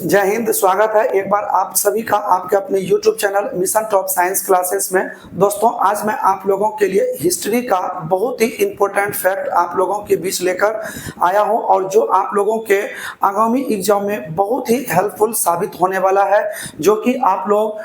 जय हिंद। स्वागत है एक बार आप सभी का आपके अपने YouTube channel mission top science classes में। दोस्तों, आज मैं आप लोगों के लिए हिस्ट्री का बहुत ही इम्पोर्टेंट फैक्ट आप लोगों के बीच लेकर आया हूं और जो आप लोगों के आगामी एग्जाम में बहुत ही हेल्पफुल साबित होने वाला है। जो कि आप लोग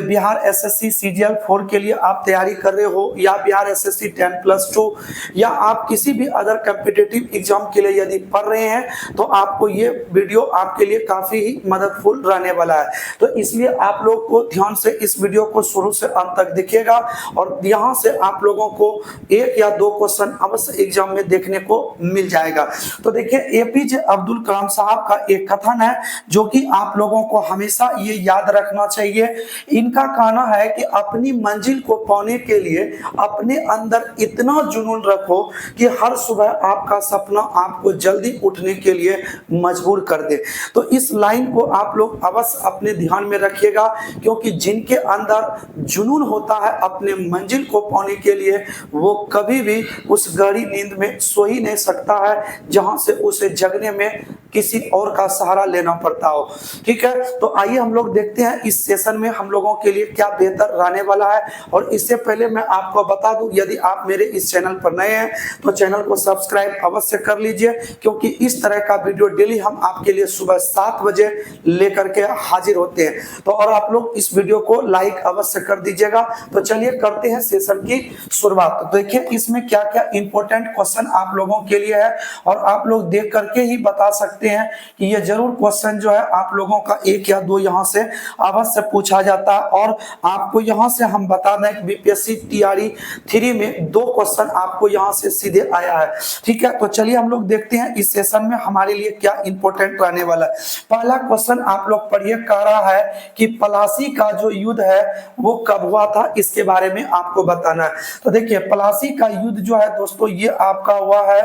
बिहार एसएससी सीजीएल 4 के लिए आप तैयारी कर रहे हो या बिहार एसएससी 10+2 या आप किसी भी अदर कॉम्पिटिटिव एग्जाम के लिए यदि पढ़ रहे हैं तो आपको ये वीडियो आपके लिए काफी ही मददफुल रहने वाला है। तो इसलिए आप लोग को ध्यान से इस वीडियो को शुरू से अंत तक देखिएगा और यहाँ से आप लोगों को एक या दो क्वेश्चन अवश्य एग्जाम में देखने को मिल जाएगा। तो देखिए, एपीजे अब्दुल कलाम साहब का एक कथन है जो कि आप लोगों को हमेशा ये याद रखना चाहिए। इनका कहना है कि अपनी मंजिल को पाने के लिए अपने अंदर इतना जुनून रखो कि हर सुबह आपका सपना आपको जल्दी उठने के लिए मजबूर कर दे। तो इस लाइन को आप लोग अवश्य अपने ध्यान में रखिएगा, क्योंकि जिनके अंदर जुनून होता है अपने मंजिल को पाने के लिए वो कभी भी उस गहरी नींद में सो ही नहीं सकता है जहां से उसे जगने में किसी और का सहारा लेना पड़ता हो। ठीक है, तो आइए हम लोग देखते हैं इस सेशन में हम लोगों के लिए क्या बेहतर रहने वाला है। और इससे पहले मैं आपको बता दूं, यदि आप मेरे इस चैनल पर नए हैं तो चैनल को सब्सक्राइब अवश्य कर लीजिए, क्योंकि इस तरह का वीडियो डेली हम आपके लिए सुबह 7 बजे लेकर के हाजिर होते हैं। तो और आप लोग इस वीडियो को लाइक अवश्य कर दीजिएगा। तो चलिए करते हैं सेशन की शुरुआत। तो देखिए, इसमें क्या क्या इंपॉर्टेंट क्वेश्चन आप लोगों के लिए है और आप लोग देख करके ही बता सकते हैं कि ये जरूर क्वेश्चन जो है आप लोगों का एक या दो यहाँ से अवश्य पूछा जाता है। और आपको यहाँ से हम बता दें कि बीपीएससी टीआरई 3 में 2 क्वेश्चन आपको यहाँ से सीधे आया है। ठीक है, तो चलिए हम लोग देखते हैं इस सेशन में हमारे लिए क्या इंपॉर्टेंट रहने वाला है। पहला क्वेश्चन आप लोग पढ़िए, कह रहा है कि प्लासी का जो युद्ध है वो कब हुआ था, इसके बारे में आपको बताना है। तो देखिए, प्लासी का युद्ध जो है दोस्तों ये आपका हुआ है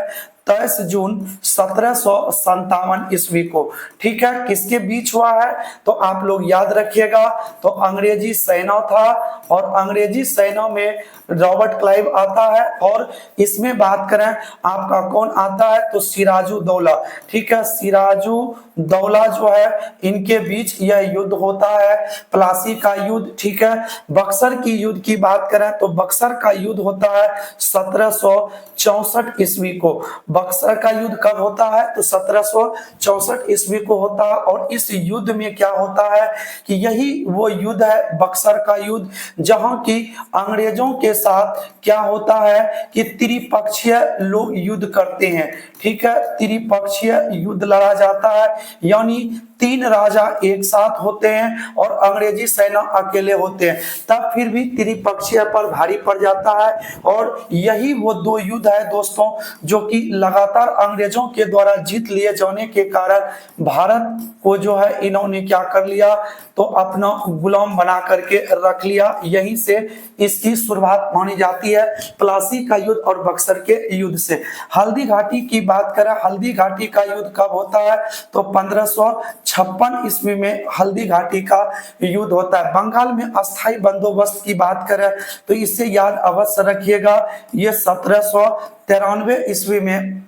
23 जून 1757 ईस्वी को। ठीक है, किसके बीच हुआ है तो आप लोग याद रखिएगा। तो अंग्रेजी सेना था और अंग्रेजी सेना में रॉबर्ट क्लाइव आता है और इसमें बात करें आपका कौन आता है तो सिराजुद्दौला। ठीक है, सिराजुद्दौला जो है इनके बीच यह युद्ध होता है, प्लासी का युद्ध। ठीक है, बक्सर की युद्ध की बात करें तो बक्सर का युद्ध होता है 1764 ईस्वी को। बक्सर का युद्ध कब होता है तो 1764 ईस्वी को होता है। और इस युद्ध में क्या होता है कि यही वो युद्ध है बक्सर का युद्ध, जहां की अंग्रेजों के साथ क्या होता है कि त्रिपक्षीय लोग युद्ध करते हैं। ठीक है, त्रिपक्षीय युद्ध लड़ा जाता है, यानी 3 राजा एक साथ होते हैं और अंग्रेजी सेना अकेले होते हैं, तब फिर भी त्रिपक्षीय पर भारी पड़ जाता है। और यही वो 2 युद्ध है दोस्तों जो कि लगातार अंग्रेजों के द्वारा जीत लिए जाने के कारण भारत को जो है इन्होंने क्या कर लिया तो अपना गुलाम बना करके रख लिया। यहीं से इसकी शुरुआत मानी जाती है प्लासी का युद्ध और बक्सर के युद्ध से। हल्दी घाटी की बात करें, हल्दी घाटी का युद्ध कब होता है तो 1556 ईस्वी में हल्दी घाटी का युद्ध होता है। बंगाल में अस्थायी बंदोबस्त की बात करें तो इससे याद अवश्य रखिएगा, ये 1793 ईस्वी में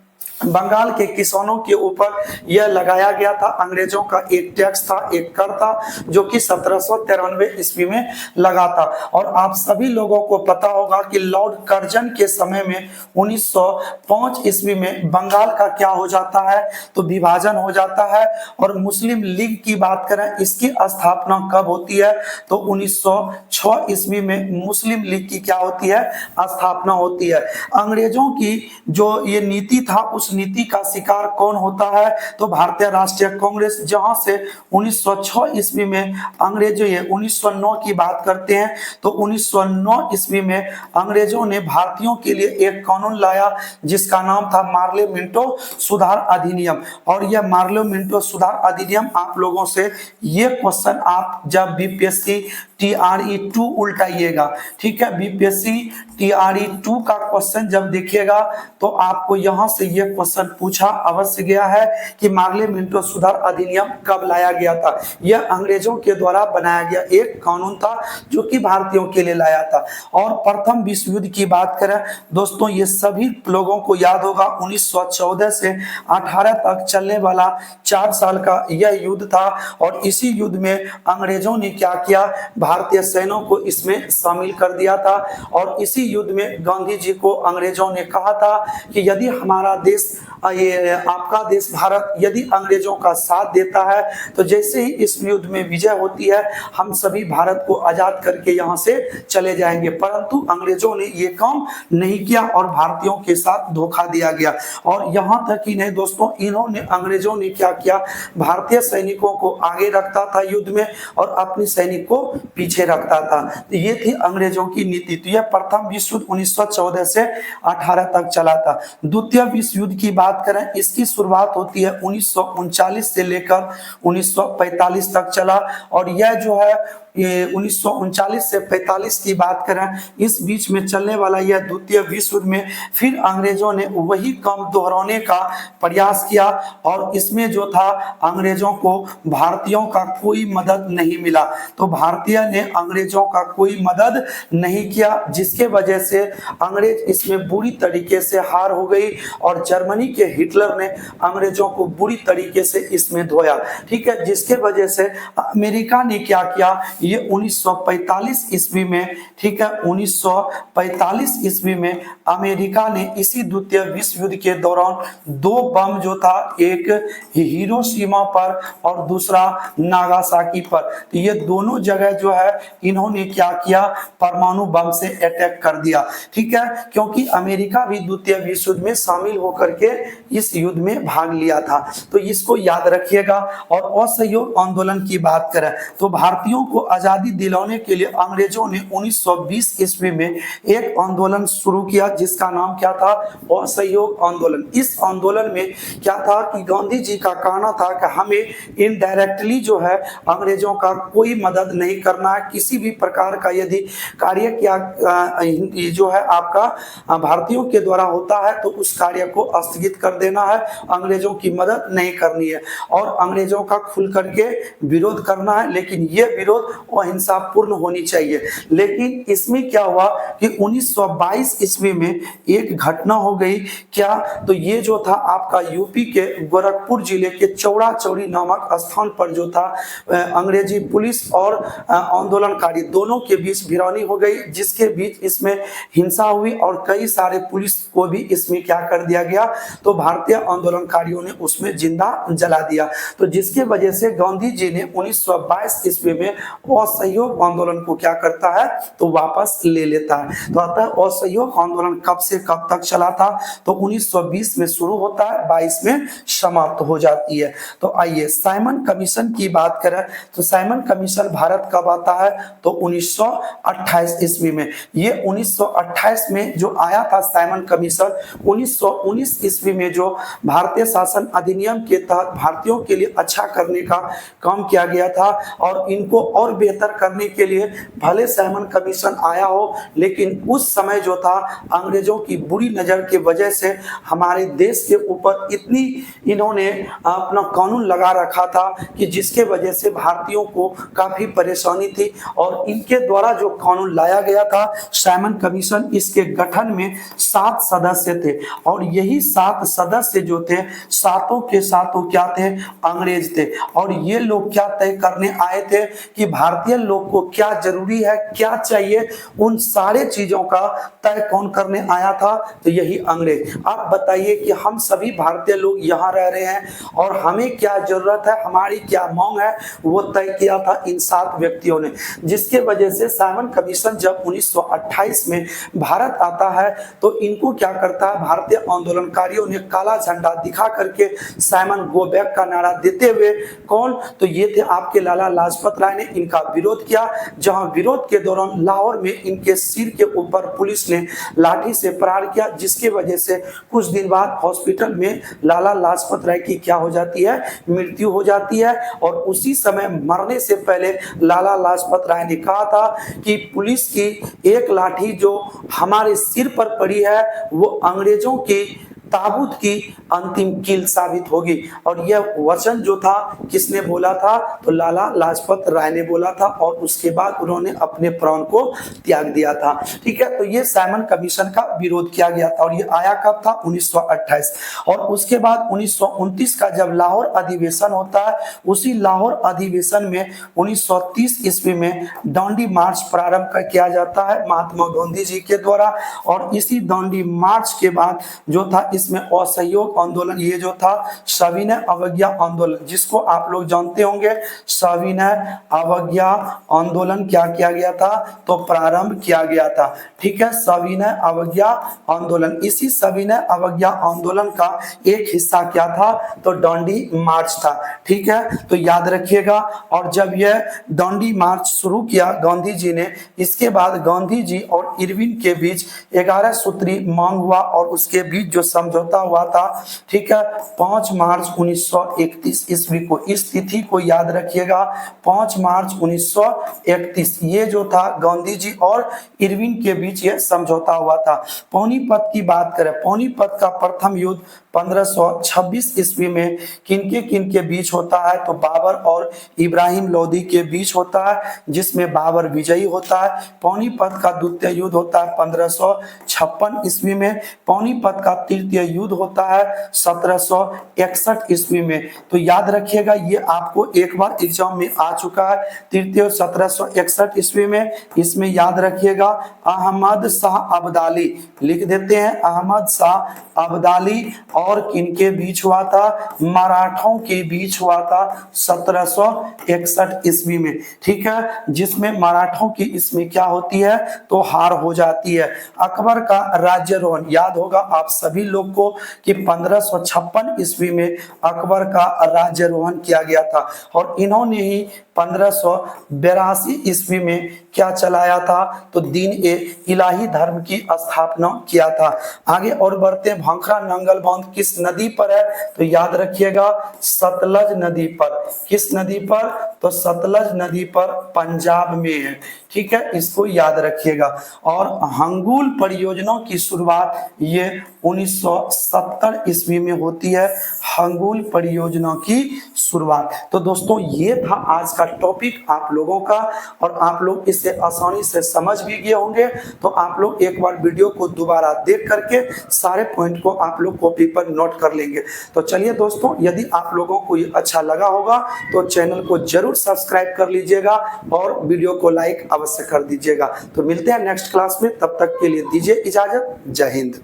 बंगाल के किसानों के ऊपर यह लगाया गया था। अंग्रेजों का एक टैक्स था, एक कर था, जो कि 1793 ईस्वी में लगा था। और आप सभी लोगों को पता होगा कि लॉर्ड कर्जन के समय में 1905 ईस्वी में बंगाल का क्या हो जाता है तो विभाजन हो जाता है। और मुस्लिम लीग की बात करें, इसकी स्थापना कब होती है तो 1906 ईस्वी में मुस्लिम लीग की क्या होती है स्थापना होती है। अंग्रेजों की जो ये नीति था उस नीति का शिकार कौन होता है तो भारतीय राष्ट्रीय कांग्रेस, जहां से 1906 ईस्वी में अंग्रेजों, ये 1909 की बात करते हैं तो 1909 ईस्वी में अंग्रेजों ने भारतीयों के लिए एक कानून लाया जिसका नाम था मार्ले मिंटो सुधार अधिनियम। और यह मार्ले मिंटो सुधार अधिनियम आप लोगों से ये क्वेश्चन आप जब बीपीएससी टीआरई 2 उल्टाइएगा, ठीक है, बीपीएससी टीआरई 2 का क्वेश्चन जब देखिएगा तो आपको यहां से ये क्वेश्चन पूछा अवश्य गया है कि मार्ले मिंटो सुधार अधिनियम कब लाया गया था। यह अंग्रेजों के द्वारा बनाया गया एक कानून था जो कि भारतीयों के लिए लाया था। और प्रथम विश्व युद्ध की बात करें दोस्तों, ये सभी लोगों को याद होगा 1914 से 18 तक चलने वाला 4 साल का यह युद्ध था। और इसी युद्ध में अंग्रेजों ने क्या किया, भारतीय सैनिकों को इसमें शामिल कर दिया था। और इसी युद्ध में गांधी जी को अंग्रेजों ने कहा था कि यदि हमारा देश, ये आपका देश भारत यदि अंग्रेजों का साथ देता है तो जैसे ही इस युद्ध में विजय होती है हम सभी भारत को आजाद करके यहाँ से चले जाएंगे। परंतु अंग्रेजों ने ये काम नहीं किया और भारतीयों के साथ धोखा दिया गया। और यहाँ तक ही नहीं दोस्तों, अंग्रेजों ने क्या किया, भारतीय सैनिकों को आगे रखता था युद्ध में और अपने सैनिक को पीछे रखता था। तो ये थी अंग्रेजों की नीति। तो यह प्रथम विश्व युद्ध 1914 से 18 तक चला था। द्वितीय विश्व युद्ध की बात करें, इसकी शुरुआत होती है 1939 से लेकर 1945 तक चला। और यह जो है ये 1939 से 45 की बात करें, इस बीच में चलने वाला यह द्वितीय विश्व युद्ध में फिर अंग्रेजों ने वही काम दोहराने का प्रयास किया। और इसमें जो था अंग्रेजों को भारतीयों का कोई मदद नहीं मिला। तो भारतीय ने अंग्रेजों का कोई मदद नहीं किया, जिसके वजह से अंग्रेज इसमें बुरी तरीके से हार हो गई। और जर्मनी के हिटलर ने अंग्रेजों को बुरी तरीके से इसमें धोया, ठीक है। जिसके वजह से अमेरिका ने क्या किया, ये 1945 ईस्वी में, ठीक है, 1945 ईस्वी में अमेरिका ने इसी द्वितीय विश्व युद्ध के दौरान 2 बम जो था, एक हिरोशिमा पर और दूसरा नागासाकी पर, तो ये दोनों जगह जो है इन्होंने क्या किया, परमाणु बम से अटैक कर दिया, ठीक है। क्योंकि अमेरिका भी द्वितीय विश्व युद्ध में शामिल होकर के इस युद्ध में भाग लिया था, तो इसको याद रखिएगा। और असहयोग आंदोलन की बात करें तो भारतीयों को आजादी दिलाने के लिए अंग्रेजों ने 1920 ईस्वी में एक आंदोलन शुरू किया जिसका नाम क्या था, असहयोग आंदोलन। इस आंदोलन में क्या था कि गांधी जी का कहना था कि हमें इनडायरेक्टली जो है अंग्रेजों का कोई मदद नहीं करना है। किसी भी प्रकार का यदि कार्य क्या जो है आपका भारतीयों के द्वारा होता है तो उस कार्य को स्थगित कर देना है, अंग्रेजों की मदद नहीं करनी है और अंग्रेजों का खुल करके विरोध करना है। लेकिन ये विरोध अहिंसा पूर्ण होनी चाहिए। लेकिन इसमें क्या हुआ कि 1922 ईस्वी में एक घटना हो गई, क्या, तो ये जो था आपका यूपी के गोरखपुर जिले के चौड़ा चौड़ी नामक स्थान पर जो था अंग्रेजी पुलिस और आंदोलनकारी दोनों के बीच भिड़ंती हो गई, जिसके बीच इसमें हिंसा हुई और कई सारे पुलिस को भी इसमें क्या कर दिया गया, तो भारतीय आंदोलनकारियों ने उसमें जिंदा जला दिया। तो जिसके वजह से गांधी जी ने 1922 ईस्वी में असहयोग आंदोलन को क्या करता है, तो वापस ले लेता है। तो अतः असहयोग आंदोलन कब से कब तक चला था, तो 1920 में शुरू होता है, 22 में समाप्त हो जाती है। तो आइए साइमन कमीशन की बात करें तो साइमन कमीशन भारत कब आता है, तो 1928 ईस्वी में। ये 1928 में जो आया था साइमन कमीशन, 1919 ईस्वी में जो भारतीय शासन अधिनियम के तहत भारतीयों के लिए अच्छा करने का काम किया गया था और इनको और बेहतर करने के लिए भले साइमन कमीशन आया हो, लेकिन उस समय जो था अंग्रेजों की बुरी नजर के वजह से हमारे देश के ऊपर इतनी इन्होंने अपना कानून लगा रखा था कि जिसके वजह से भारतीयों को काफी परेशानी थी। और इनके द्वारा जो कानून लाया गया था साइमन कमीशन, इसके गठन में 7 सदस्य थे और यही 7 सदस्य जो थे, सातों के सातों क्या थे, अंग्रेज थे। और ये लोग क्या तय करने आए थे कि भारतीय लोग को क्या जरूरी है, क्या चाहिए, उन सारे चीजों का तय कौन करने आया था, तो यही अंग्रेज। आप बताइए कि हम सभी भारतीय लोग यहाँ रह रहे हैं और हमें क्या जरूरत है, हमारी क्या मांग है, वो तय किया था इन 7 व्यक्तियों ने। जिसके वजह से साइमन कमीशन जब 1928 में भारत आता है तो इनको क्या करता है, भारतीय आंदोलनकारियों ने काला झंडा दिखा करके साइमन गो बैक का नारा देते हुए, कौन, तो ये थे आपके लाला लाजपत राय ने इनका विरोध किया। जहां विरोध के दौरान लाहौर में इनके सिर के ऊपर पुलिस ने लाठी से प्रहार किया, जिसकी वजह से कुछ दिन बाद हॉस्पिटल में लाला लाजपत राय की क्या हो जाती है, मृत्यु हो जाती है। और उसी समय मरने से पहले लाला लाजपत राय ने कहा था कि पुलिस की एक लाठी जो हमारे सिर पर पड़ी है वो अंग्रेजों की ताबूत की अंतिम कील साबित होगी। और यह वचन जो था किसने बोला था, तो लाला लाजपत राय ने बोला था और उसके बाद उन्होंने अपने प्राण को त्याग दिया था। ठीक है, तो ये साइमन कमीशन का विरोध किया गया था और ये आया कब था, 1928। और उसके बाद 1929 का जब लाहौर अधिवेशन होता है, उसी लाहौर अधिवेशन में 1930 ईस्वी में दांडी मार्च प्रारंभ किया जाता है महात्मा गांधी जी के द्वारा। और इसी दांडी मार्च के बाद जो था इसमें असहयोग आंदोलन, ये जो था सविनय अवज्ञा आंदोलन, जिसको आप लोग जानते होंगे, सविनय अवज्ञा आंदोलन क्या किया गया था, तो प्रारंभ किया गया था। ठीक है, सविनय अवज्ञा आंदोलन, इसी सविनय अवज्ञा आंदोलन का एक हिस्सा क्या था, तो दांडी मार्च था। ठीक है, तो याद रखिएगा। और जब यह दांडी मार्च शुरू किया गांधी जी ने, इसके बाद गांधी जी और इरविन के बीच 11 सूत्री मांग हुआ और उसके बीच जो समझौता हुआ था, ठीक है, 5 मार्च 1931 ईस्वी को, इस तिथि को याद रखिएगा, 5 मार्च 1931, ये जो था गांधी जी और इरविन के बीच ये समझौता हुआ था। पानीपत की बात करें, पानीपत का प्रथम युद्ध 1526 ईस्वी में किनके बीच होता है, तो बाबर और इब्राहिम लोदी के बीच होता है, जिसमें बाबर विजयी होता है। पानीपत का द्वितीय युद्ध होता है 1556 ईस्वी में। पानीपत का तृतीय युद्ध होता है 1761 ईस्वी में। तो याद रखिएगा, ये आपको एक बार एग्जाम में आ चुका है, तृतीय 1761 ईस्वी में। इसमें याद रखिएगा अहमद शाह अब्दाली, लिख देते हैं अहमद शाह अब्दाली और किनके बीच हुआ था, मराठों के बीच हुआ था 1761 ईस्वी में। ठीक है, जिसमें मराठों की इसमें क्या होती है, तो हार हो जाती है। अकबर का राज्यारोहण याद होगा आप सभी लोग को कि 1556 ईस्वी में अकबर का राज्यारोहण किया गया था और इन्होंने ही 1582 ईस्वी में क्या चलाया था, तो दीन ए इलाही धर्म की स्थापना किया था। आगे और बढ़ते हैं, भाखड़ा नंगल बांध किस नदी पर है, तो याद रखिएगा सतलज नदी पर। किस नदी पर, तो सतलज नदी पर, पंजाब में है। ठीक है, इसको याद रखिएगा। और हंगुल परियोजना की शुरुआत ये 1970 ईस्वी में होती है, हंगुल परियोजना की शुरुआत। तो दोस्तों ये था आज का टॉपिक आप लोगों का और आप लोग इसे आसानी से समझ भी गए होंगे। तो आप लोग एक बार वीडियो को दोबारा देख करके सारे पॉइंट को आप लोग कॉपी पर नोट कर लेंगे। तो चलिए दोस्तों, यदि आप लोगों को ये अच्छा लगा होगा तो चैनल को जरूर सब्सक्राइब कर लीजिएगा और वीडियो को लाइक अवश्य कर दीजिएगा। तो मिलते हैं नेक्स्ट क्लास में, तब तक के लिए दीजिए इजाजत। जय हिंद।